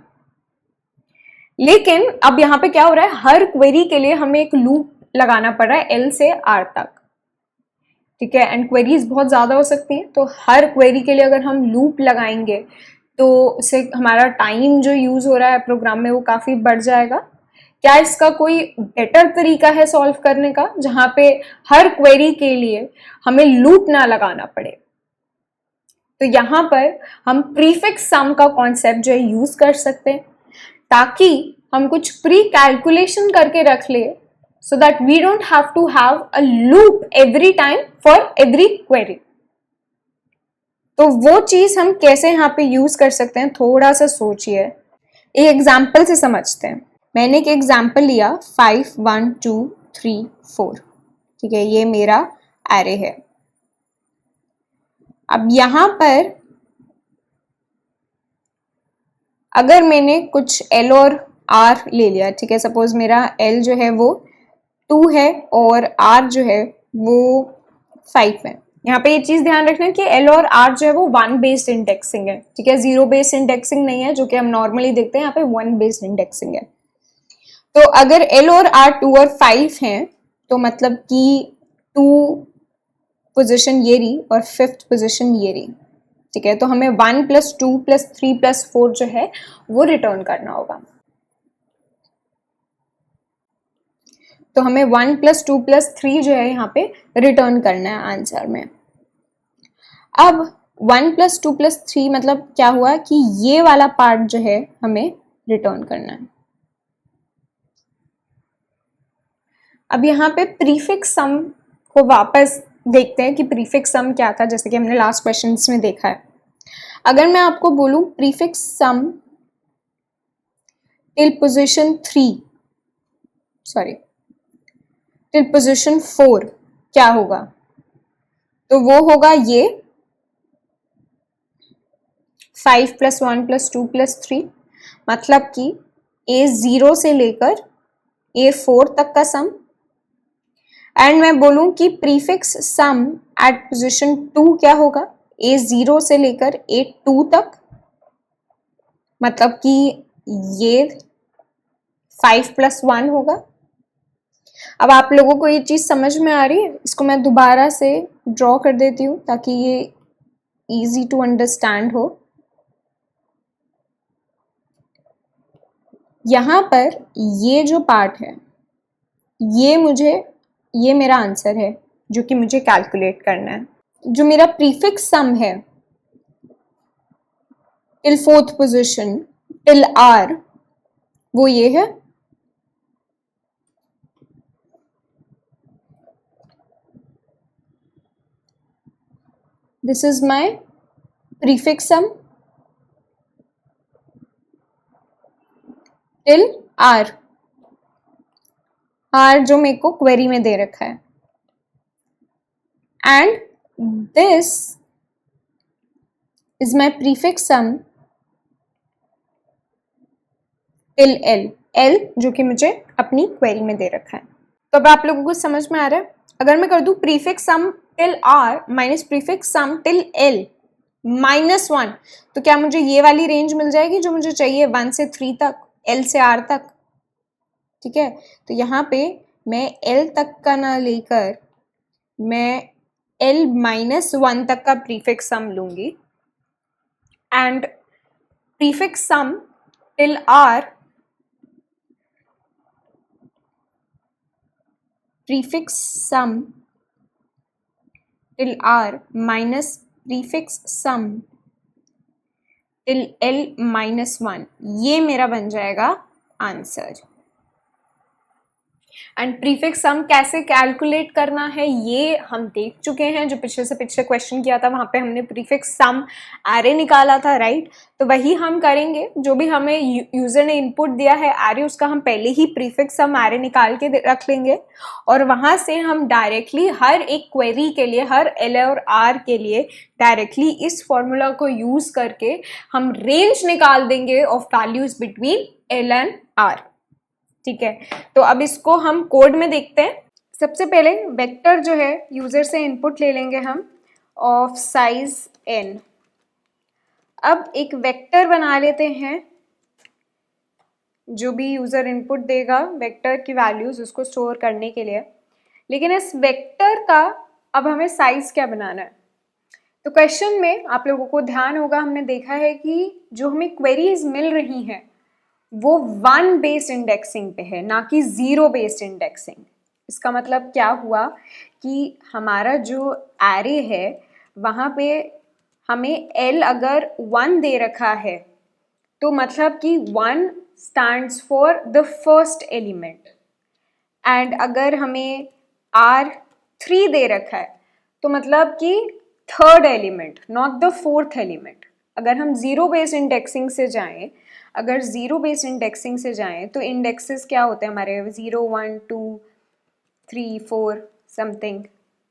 लेकिन अब यहाँ पे क्या हो रहा है, हर क्वेरी के लिए हमें एक लूप लगाना पड़ रहा है एल से आर तक, ठीक है, एंड क्वेरीज बहुत ज्यादा हो सकती हैं, तो हर क्वेरी के लिए अगर हम लूप लगाएंगे तो उससे हमारा टाइम जो यूज हो रहा है प्रोग्राम में वो काफी बढ़ जाएगा। क्या इसका कोई बेटर तरीका है सॉल्व करने का जहां पे हर क्वेरी के लिए हमें लूप ना लगाना पड़े? तो यहां पर हम प्रीफिक्स सम का कॉन्सेप्ट जो है यूज कर सकते हैं ताकि हम कुछ प्री कैलकुलेशन करके रख ले, so that we don't have to have a loop every time for every query। तो वो चीज हम कैसे यहाँ पे यूज कर सकते हैं, थोड़ा सा सोचिए। एक एग्जाम्पल से समझते हैं। मैंने एक एग्जाम्पल लिया 5 1 2 3 4, ठीक है, ये मेरा एरे है। अब यहां पर अगर मैंने कुछ एल और आर ले लिया, ठीक है, सपोज मेरा एल जो है वो 2 है और आर जो है वो 5 है। यहाँ पे ये चीज ध्यान रखना कि एल और आर जो है वो 1 बेस्ड इंडेक्सिंग है, ठीक है, 0 बेस्ड इंडेक्सिंग नहीं है जो कि हम नॉर्मली देखते हैं, यहाँ पे 1 बेस्ड इंडेक्सिंग है। तो अगर एल और आर 2 और 5 हैं तो मतलब कि 2 पोजिशन ये रही और 5th पोजिशन ये रही, ठीक है, तो हमें 1 प्लस 2 प्लस 3 प्लस 4 जो है वो रिटर्न करना होगा। तो हमें 1 प्लस 2 प्लस 3 जो है यहाँ पे रिटर्न करना है आंसर में। अब 1 + 2 + 3 मतलब क्या हुआ कि ये वाला पार्ट जो है हमें रिटर्न करना है। अब यहाँ पे प्रीफिक्स सम को वापस देखते हैं कि प्रीफिक्स सम क्या था, जैसे कि हमने लास्ट क्वेश्चंस में देखा है। अगर मैं आपको बोलूं प्रीफिक्स सम टिल पोजीशन 4 क्या होगा, तो वो होगा ये 5 + 1 + 2 + 3, मतलब कि A0 से लेकर A4 तक का सम। एंड मैं बोलूं कि प्रीफिक्स सम एट पोजीशन 2 क्या होगा, A0 से लेकर A2 तक, मतलब कि ये 5 + 1 होगा। अब आप लोगों को ये चीज समझ में आ रही है? इसको मैं दोबारा से ड्रॉ कर देती हूँ ताकि ये इजी टू अंडरस्टैंड हो। यहाँ पर ये जो पार्ट है ये मेरा आंसर है जो कि मुझे कैलकुलेट करना है। जो मेरा प्रीफिक्स सम है till 4th position till R, वो ये है this is my prefix sum till R, R जो मेरे को क्वेरी में दे रखा है। And this is my prefix sum till L, L जो कि मुझे अपनी क्वेरी में दे रखा है। तो अब आप लोगों को समझ में आ रहा है? अगर मैं कर दूं prefix sum till R minus prefix sum till L -1, तो क्या मुझे ये वाली रेंज मिल जाएगी जो मुझे चाहिए 1 से 3 तक, L से R तक। ठीक है, तो यहाँ पे मैं L तक का ना लेकर मैं L -1 तक का प्रीफिक्स सम लूंगी and prefix sum till R prefix sum till R minus prefix sum till L -1, ये मेरा बन जाएगा आंसर। एंड प्रीफिक्स सम कैसे कैलकुलेट करना है ये हम देख चुके हैं, जो पिछले से पिछले क्वेश्चन किया था वहां पे हमने प्रीफिक्स सम एरे निकाला था, राइट। तो वही हम करेंगे, जो भी हमें यूजर ने इनपुट दिया है एरे, उसका हम पहले ही प्रीफिक्स सम एरे निकाल के रख लेंगे और वहां से हम डायरेक्टली हर एक क्वेरी के लिए, हर एल और आर के लिए डायरेक्टली इस फॉर्मूला को यूज करके हम रेंज निकाल देंगे of values between L and R. ठीक है, तो अब इसको हम कोड में देखते हैं। सबसे पहले वेक्टर जो है यूजर से इनपुट ले लेंगे हम ऑफ साइज n। अब एक वेक्टर बना लेते हैं, जो भी यूजर इनपुट देगा वेक्टर की वैल्यूज उसको स्टोर करने के लिए। लेकिन इस वेक्टर का अब हमें साइज क्या बनाना है, तो क्वेश्चन में आप लोगों को ध्यान होगा, हमने देखा है कि जो हमें क्वेरीज मिल रही हैं वो 1 बेस्ड इंडेक्सिंग पे है, ना कि 0 बेस्ड इंडेक्सिंग। इसका मतलब क्या हुआ कि हमारा जो एरे है वहाँ पे हमें L अगर 1 दे रखा है तो मतलब कि 1 stands for the first element, and अगर हमें R 3 दे रखा है तो मतलब कि third element, not the fourth element. अगर हम जीरो बेस्ड इंडेक्सिंग से जाएं, अगर जीरो बेस्ड इंडेक्सिंग से जाएं तो इंडेक्सेस क्या होते हैं हमारे, 0 1 2 3 4 समथिंग।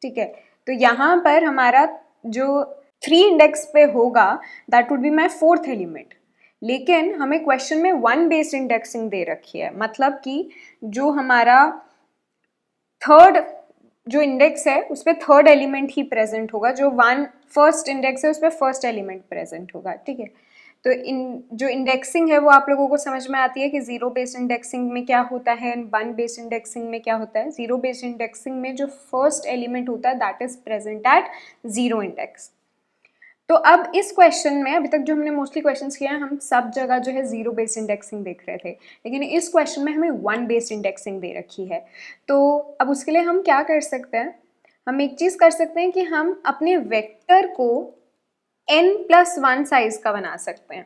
ठीक है, तो यहाँ पर हमारा जो 3 इंडेक्स पे होगा that would be my fourth element. लेकिन हमें क्वेश्चन में 1 बेस्ड इंडेक्सिंग दे रखी है, मतलब कि जो हमारा थर्ड जो इंडेक्स है उस पर थर्ड एलिमेंट ही प्रेजेंट होगा, जो फर्स्ट इंडेक्स है उस पर फर्स्ट एलिमेंट प्रेजेंट होगा। ठीक है, तो इन जो इंडेक्सिंग है वो आप लोगों को समझ में आती है कि जीरो बेस्ड इंडेक्सिंग में क्या होता है, 1 बेस्ड इंडेक्सिंग में क्या होता है। जीरो बेस्ड इंडेक्सिंग में जो फर्स्ट एलिमेंट होता है that is present at zero index. तो अब इस क्वेश्चन में, अभी तक जो हमने मोस्टली क्वेश्चंस किए हैं हम सब जगह जो है जीरो बेस्ड इंडेक्सिंग देख रहे थे, लेकिन इस क्वेश्चन में हमें 1 बेस्ड इंडेक्सिंग दे रखी है। तो अब उसके लिए हम क्या कर सकते हैं, हम एक चीज़ कर सकते हैं कि हम अपने वेक्टर को n+1 साइज का बना सकते हैं।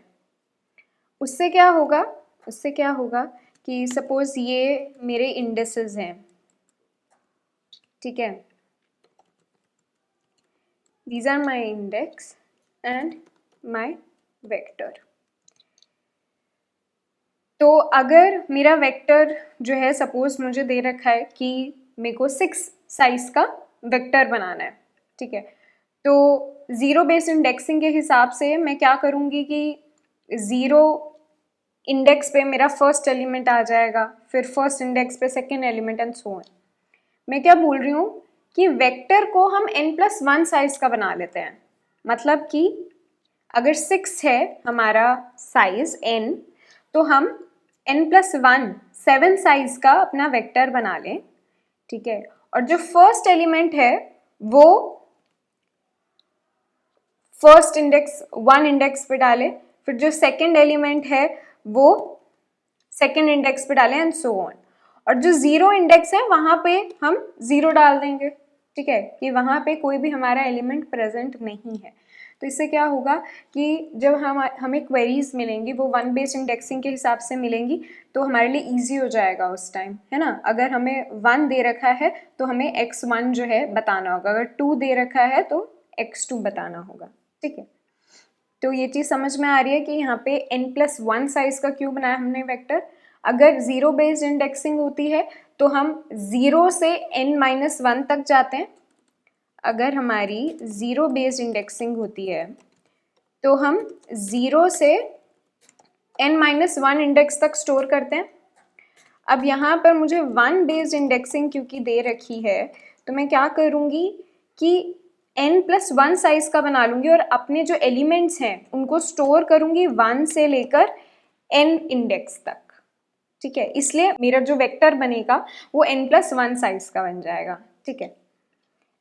उससे क्या होगा, उससे क्या होगा कि सपोज ये मेरे इंडेसेस हैं, ठीक है, these are my index and my vector। तो अगर मेरा वेक्टर जो है सपोज मुझे दे रखा है कि मेरे को 6 साइज का वेक्टर बनाना है, ठीक है, तो ज़ीरो बेस्ड इंडेक्सिंग के हिसाब से मैं क्या करूँगी कि ज़ीरो इंडेक्स पे मेरा फर्स्ट एलिमेंट आ जाएगा, फिर फर्स्ट इंडेक्स पे second element and so on. मैं क्या बोल रही हूँ कि वेक्टर को हम n+1 साइज का बना लेते हैं। मतलब कि अगर 6 है हमारा साइज n, तो हम n+1 7 साइज का अपना वेक्टर बना लें, ठीक है, और जो फर्स्ट एलिमेंट है वो फर्स्ट इंडेक्स 1 इंडेक्स पे डालें, फिर जो सेकेंड एलिमेंट है वो सेकेंड इंडेक्स पे डालें एंड सो ऑन। और जो ज़ीरो इंडेक्स है वहाँ पे हम ज़ीरो डाल देंगे, ठीक है, कि वहाँ पे कोई भी हमारा एलिमेंट प्रेजेंट नहीं है। तो इससे क्या होगा कि जब हमें क्वेरीज मिलेंगी वो वन बेस्ड इंडेक्सिंग के हिसाब से मिलेंगी, तो हमारे लिए ईजी हो जाएगा उस टाइम, है ना। अगर हमें 1 दे रखा है तो हमें x1 जो है बताना होगा, अगर 2 दे रखा है तो x2 बताना होगा, ठीक है। तो ये चीज़ समझ में आ रही है कि यहाँ पे n+1 साइज का क्यों बनाया हमने वेक्टर। अगर ज़ीरो बेस्ड इंडेक्सिंग होती है तो हम 0 से n-1 तक जाते हैं। अगर हमारी ज़ीरो बेस्ड इंडेक्सिंग होती है तो हम 0 से n-1 इंडेक्स तक स्टोर करते हैं। अब यहाँ पर मुझे 1 बेस्ड इंडेक्सिंग क्योंकि दे रखी है, तो मैं क्या करूँगी कि n+1 साइज का बना लूँगी और अपने जो एलिमेंट्स हैं उनको स्टोर करूँगी 1 से लेकर n इंडेक्स तक, ठीक है। इसलिए मेरा जो वेक्टर बनेगा वो n+1 साइज का बन जाएगा, ठीक है।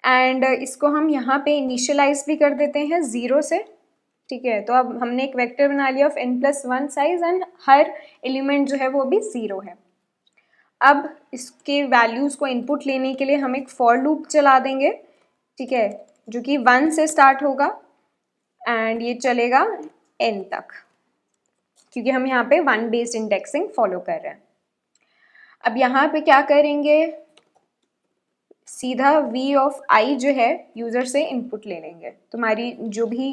एंड इसको हम यहाँ पे इनिशियलाइज भी कर देते हैं 0 से, ठीक है। तो अब हमने एक वेक्टर बना लिया of n+1 size and her element जो है वो भी 0 है। अब इसके वैल्यूज़ को इनपुट लेने के लिए हम एक फॉर लूप चला देंगे, ठीक है, जो कि 1 से स्टार्ट होगा एंड ये चलेगा n तक, क्योंकि हम यहाँ पे 1 बेस्ड इंडेक्सिंग फॉलो कर रहे हैं। अब यहाँ पे क्या करेंगे, सीधा v ऑफ i जो है यूज़र से इनपुट ले लेंगे। तुम्हारी जो भी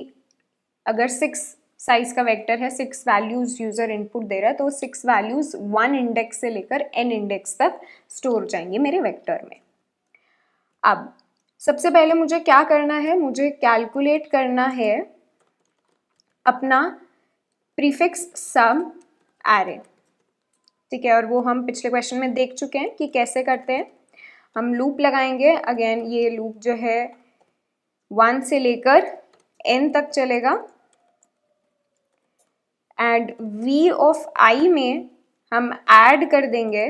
अगर 6 साइज का वेक्टर है, 6 वैल्यूज़ यूज़र इनपुट दे रहा है, तो 6 वैल्यूज़ 1 इंडेक्स से लेकर n इंडेक्स तक स्टोर हो जाएंगे मेरे वेक्टर में। अब सबसे पहले मुझे क्या करना है, मुझे कैलकुलेट करना है अपना प्रीफिक्स सम एरे, ठीक है, और वो हम पिछले क्वेश्चन में देख चुके हैं कि कैसे करते हैं। हम लूप लगाएंगे, अगेन ये लूप जो है 1 से लेकर n तक चलेगा एंड v ऑफ i में हम ऐड कर देंगे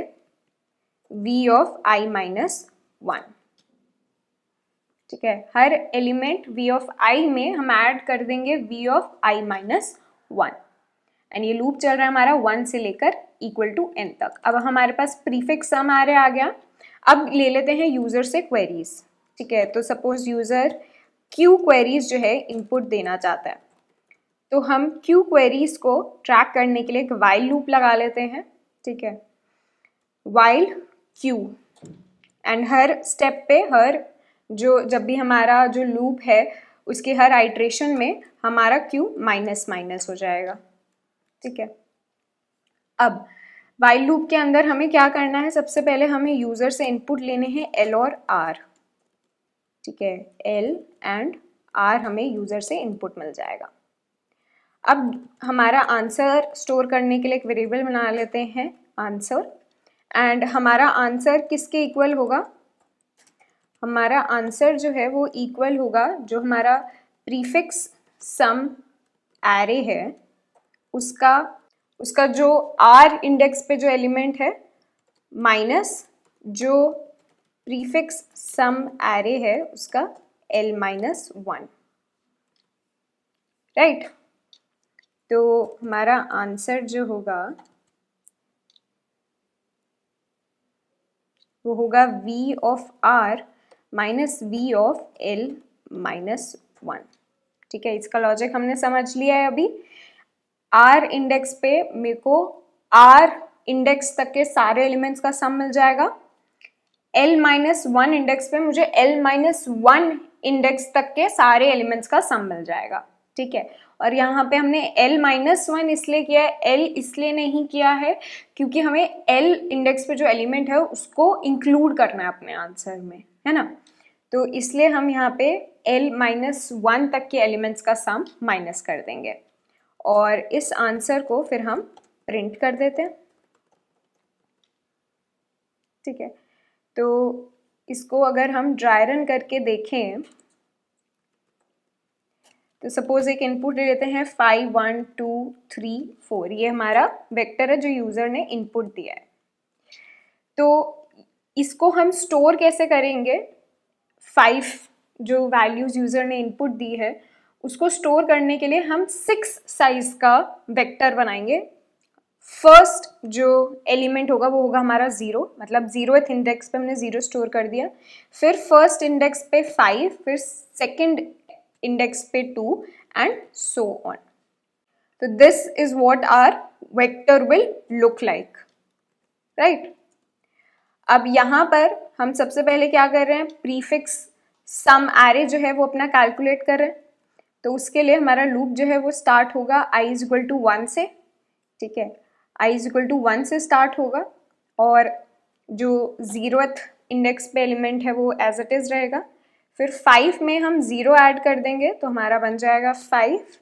v ऑफ i-1, ठीक है। हर एलिमेंट v ऑफ i में हम ऐड कर देंगे v ऑफ i-1 एंड ये लूप चल रहा है हमारा 1 से लेकर इक्वल टू n तक। अब हमारे पास प्रीफिक्स सम एरे आ गया। अब ले लेते हैं यूज़र से क्वेरीज, ठीक है। तो सपोज यूज़र q क्वेरीज जो है इनपुट देना चाहता है, तो हम q क्वेरीज को ट्रैक करने के लिए एक वाइल लूप लगा लेते हैं, ठीक है, while q and her step पे जब भी हमारा जो लूप है उसके हर आइट्रेशन में हमारा q माइनस माइनस हो जाएगा, ठीक है। अब वाइल लूप के अंदर हमें क्या करना है, सबसे पहले हमें यूज़र से इनपुट लेने हैं l और r, ठीक है, l एंड r हमें यूज़र से इनपुट मिल जाएगा। अब हमारा आंसर स्टोर करने के लिए एक वेरिएबल बना लेते हैं आंसर, एंड हमारा आंसर किसके इक्वल होगा, हमारा आंसर जो है वो इक्वल होगा जो हमारा प्रीफिक्स सम एरे है उसका जो r इंडेक्स पे जो एलिमेंट है माइनस जो प्रीफिक्स सम एरे है उसका l-1, राइट। तो हमारा आंसर जो होगा वो होगा v of r minus V of L minus one. ठीक है, इसका लॉजिक हमने समझ लिया है। अभी आर इंडेक्स पे मेरे को आर इंडेक्स तक के सारे एलिमेंट्स का सम मिल जाएगा, एल माइनस वन इंडेक्स पे मुझे एल माइनस वन इंडेक्स तक के सारे एलिमेंट्स का सम मिल जाएगा। ठीक है, और यहाँ पे हमने एल माइनस वन इसलिए किया है, एल इसलिए नहीं किया है क्योंकि हमें एल इंडेक्स पे जो एलिमेंट है उसको इंक्लूड करना है अपने आंसर में, है ना। तो इसलिए हम यहाँ पे एल माइनस वन तक के एलिमेंट्स का सम माइनस कर देंगे और इस आंसर को फिर हम प्रिंट कर देते हैं। ठीक है, तो इसको अगर हम ड्राई रन करके देखें तो सपोज एक इनपुट ले लेते हैं 5 1 2 3 4, ये हमारा वेक्टर है जो यूजर ने इनपुट दिया है। तो इसको हम स्टोर कैसे करेंगे, 5 जो वैल्यूज यूजर ने इनपुट दी है उसको स्टोर करने के लिए हम 6 साइज का वेक्टर बनाएंगे। फर्स्ट जो एलिमेंट होगा वो होगा हमारा 0, मतलब 0th इंडेक्स पे हमने 0 स्टोर कर दिया, फिर फर्स्ट इंडेक्स पे 5, फिर सेकंड इंडेक्स पे 2 एंड सो ऑन। तो this is what our vector will look like, right. अब यहाँ पर हम सबसे पहले क्या कर रहे हैं, प्रीफिक्स सम एरे जो है वो अपना कैलकुलेट कर रहे हैं। तो उसके लिए हमारा लूप जो है वो स्टार्ट होगा i इज इक्वल टू 1 से। ठीक है, i इज इक्वल टू 1 से स्टार्ट होगा और जो 0th इंडेक्स पे एलिमेंट है वो एज इट इज रहेगा। फिर 5 में हम 0 ऐड कर देंगे तो हमारा बन जाएगा 5।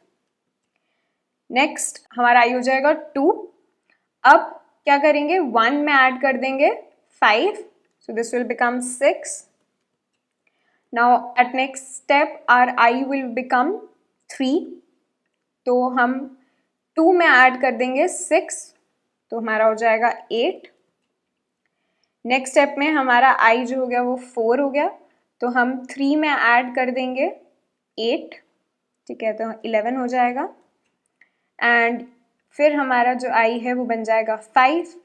नेक्स्ट हमारा i हो जाएगा 2। अब क्या करेंगे, 1 में ऐड कर देंगे 5, so this will become 6. Now at next step our I will become 3, तो हम 2 में ऐड कर देंगे 6, तो हमारा हो जाएगा 8। नेक्स्ट स्टेप में हमारा I जो हो गया वो 4 हो गया, तो हम 3 में ऐड कर देंगे 8। ठीक है, तो 11 हो जाएगा। एंड फिर हमारा जो I है वो बन जाएगा 5,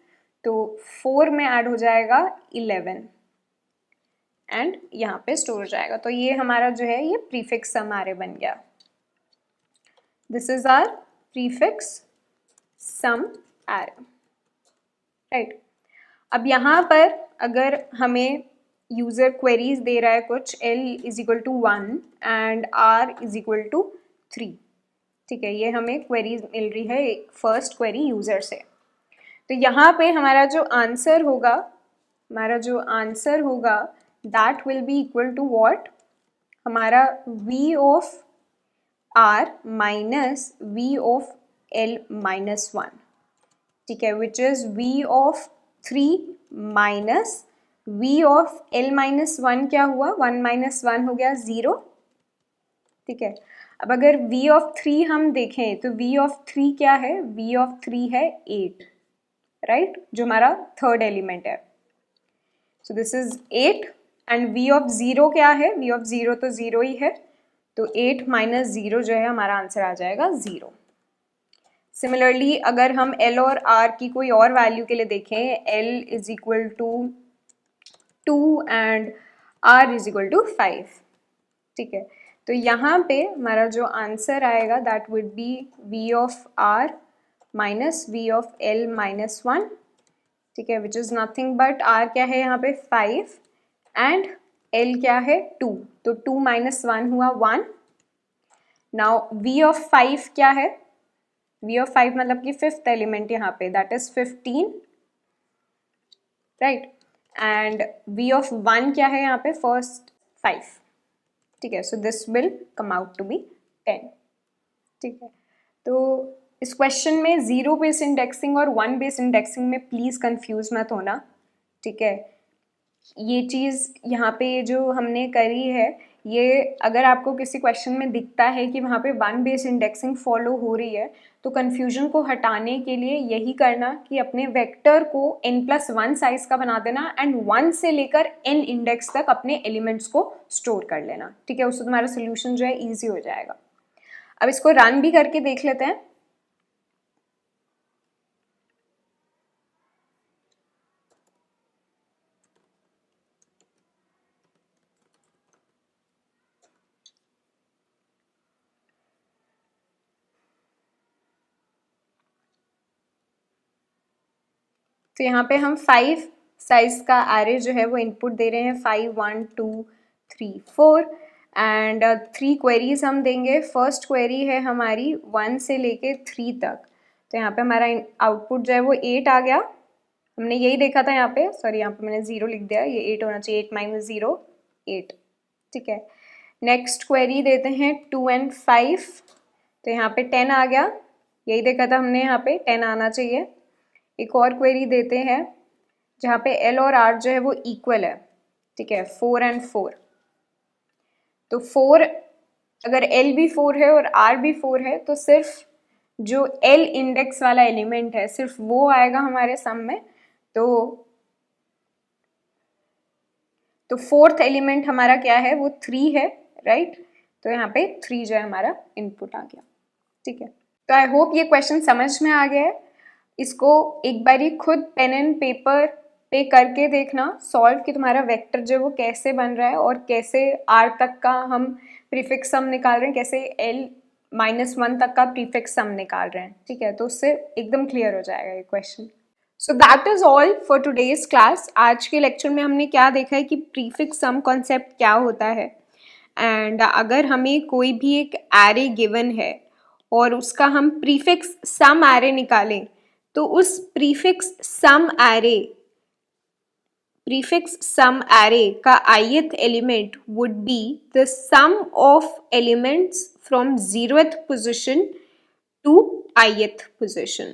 तो 4 में ऐड हो जाएगा 11 एंड यहाँ पे स्टोर हो जाएगा। तो ये हमारा जो है ये प्रीफिक्स सम एरे बन गया। This is our prefix sum array, right. अब यहाँ पर अगर हमें यूजर क्वेरीज दे रहा है कुछ, l is equal to 1 and r is equal to 3, ठीक है, ये हमें क्वेरीज मिल रही है फर्स्ट क्वेरी यूजर से। तो यहाँ पे हमारा जो आंसर होगा that will be equal to what, हमारा v of r minus v of l minus 1। ठीक है, which is v of 3 minus v of l minus 1 क्या हुआ, 1 माइनस 1 हो गया 0। ठीक है, अब अगर v ऑफ 3 हम देखें तो v ऑफ 3 क्या है, v ऑफ 3 है 8, राइट, जो हमारा थर्ड एलिमेंट है। So this is 8 and v of 0 क्या है, v ऑफ 0 तो 0 ही है, तो 8 माइनस 0 जो है हमारा आंसर आ जाएगा 0। सिमिलरली अगर हम l और r की कोई और वैल्यू के लिए देखें, l is equal to 2 and r is equal to 5। ठीक है, तो यहाँ पे हमारा जो आंसर आएगा that would be v of r minus v of l minus 1। ठीक है, which is nothing but r क्या है यहाँ पे 5 एंड l क्या है 2, तो 2 माइनस 1 हुआ 1। नाउ v ऑफ 5 क्या है, v ऑफ 5 मतलब कि फिफ्थ एलिमेंट यहाँ पे that is 15, right, and v of 1 क्या है यहाँ पे फर्स्ट 5। ठीक है, so this will come out to be 10। ठीक है, तो इस क्वेश्चन में 0 बेस्ड इंडेक्सिंग और 1 बेस्ड इंडेक्सिंग में प्लीज़ कंफ्यूज मत होना। ठीक है, ये चीज़ यहाँ पे जो हमने करी है, ये अगर आपको किसी क्वेश्चन में दिखता है कि वहाँ पे 1 बेस्ड इंडेक्सिंग फॉलो हो रही है तो कन्फ्यूजन को हटाने के लिए यही करना कि अपने वेक्टर को n+1 साइज का बना देना एंड 1 से लेकर n इंडेक्स तक अपने एलिमेंट्स को स्टोर कर लेना। ठीक है, उससे तुम्हारा सोल्यूशन जो है ईजी हो जाएगा। अब इसको रन भी करके देख लेते हैं। तो यहाँ पे हम 5 साइज का एरे जो है वो इनपुट दे रहे हैं, 5 1 2 3 4 एंड 3 क्वेरीज हम देंगे। फर्स्ट क्वेरी है हमारी 1 से लेके 3 तक, तो यहाँ पे हमारा आउटपुट जो है वो 8 आ गया। हमने यही देखा था यहाँ पे, सॉरी यहाँ पे मैंने 0 लिख दिया, ये 8 होना चाहिए, 8 माइनस 0 8, ठीक है। नेक्स्ट क्वेरी देते हैं 2 एंड 5, तो यहाँ पे 10 आ गया, यही देखा था हमने, यहाँ पे 10 आना चाहिए। एक और क्वेरी देते हैं जहाँ पे L और R जो है वो इक्वल है, ठीक है, 4 एंड 4, तो 4 अगर L भी 4 है और R भी 4 है तो सिर्फ जो L इंडेक्स वाला एलिमेंट है सिर्फ वो आएगा हमारे सम में। तो फोर्थ एलिमेंट हमारा क्या है, वो 3 है, राइट। तो यहाँ पे 3 जो है हमारा इनपुट आ गया, ठीक है। तो आई होप ये क्वेश्चन समझ में आ गया है। इसको एक बारी खुद पेन एंड पेपर पे करके देखना सॉल्व कि तुम्हारा वेक्टर जो है वो कैसे बन रहा है और कैसे R तक का हम प्रीफिक्स सम निकाल रहे हैं, कैसे L-1 तक का प्रीफिक्स सम निकाल रहे हैं, ठीक है। तो उससे एकदम क्लियर हो जाएगा ये question. So that is all for today's class. आज के लेक्चर में हमने क्या देखा है कि प्रीफिक्स सम कॉन्सेप्ट क्या होता है, एंड अगर हमें कोई भी एक एरे गिवन है और उसका हम प्रीफिक्स सम एरे निकालें तो उस प्रीफिक्स सम एरे का ith element would be the sum of elements from 0th position to ith position,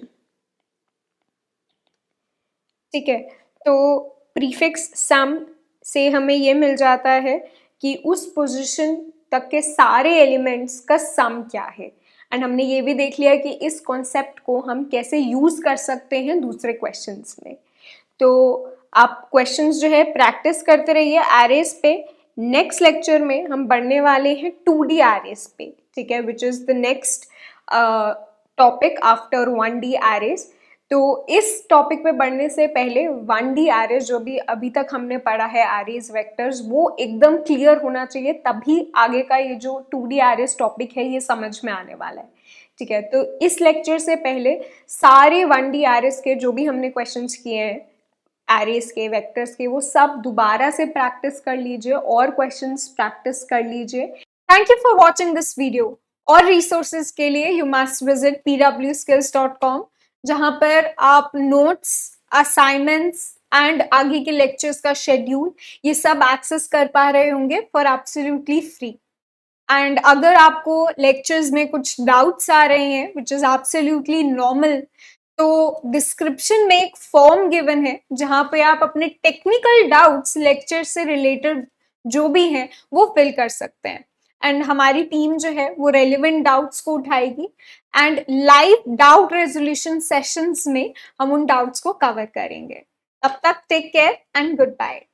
ठीक है। तो प्रीफिक्स सम से हमें ये मिल जाता है कि उस पोजीशन तक के सारे एलिमेंट्स का सम क्या है, एंड हमने ये भी देख लिया कि इस कॉन्सेप्ट को हम कैसे यूज कर सकते हैं दूसरे क्वेश्चंस में। तो आप क्वेश्चंस जो है प्रैक्टिस करते रहिए एरेज पे। नेक्स्ट लेक्चर में हम बढ़ने वाले हैं 2D एरेज पे, ठीक है, which is the next topic after 1D arrays. तो इस टॉपिक पे बढ़ने से पहले 1D एरेज जो भी अभी तक हमने पढ़ा है, एरेज वेक्टर्स, वो एकदम क्लियर होना चाहिए, तभी आगे का ये जो 2D एरेज टॉपिक है ये समझ में आने वाला है, ठीक है। तो इस लेक्चर से पहले सारे 1D एरेज के जो भी हमने क्वेश्चंस किए हैं, एरेज के, वेक्टर्स के, वो सब दोबारा से प्रैक्टिस कर लीजिए और क्वेश्चंस प्रैक्टिस कर लीजिए। Thank you for watching this video. और रिसोर्सेज के लिए यू मस्ट विजिट pwskills.com, जहां पर आप नोट्स, असाइनमेंट्स एंड आगे के लेक्चर्स का शेड्यूल ये सब एक्सेस कर पा रहे होंगे फॉर एब्सोल्युटली फ्री। एंड अगर आपको लेक्चर्स में कुछ डाउट्स आ रहे हैं विच इज एब्सोल्युटली नॉर्मल, तो डिस्क्रिप्शन में एक फॉर्म गिवन है जहां पे आप अपने टेक्निकल डाउट्स लेक्चर से रिलेटेड जो भी हैं वो फिल कर सकते हैं, एंड हमारी टीम जो है वो रेलिवेंट डाउट्स को उठाएगी and live doubt resolution sessions में हम उन डाउट्स को कवर करेंगे। तब तक take care and good bye.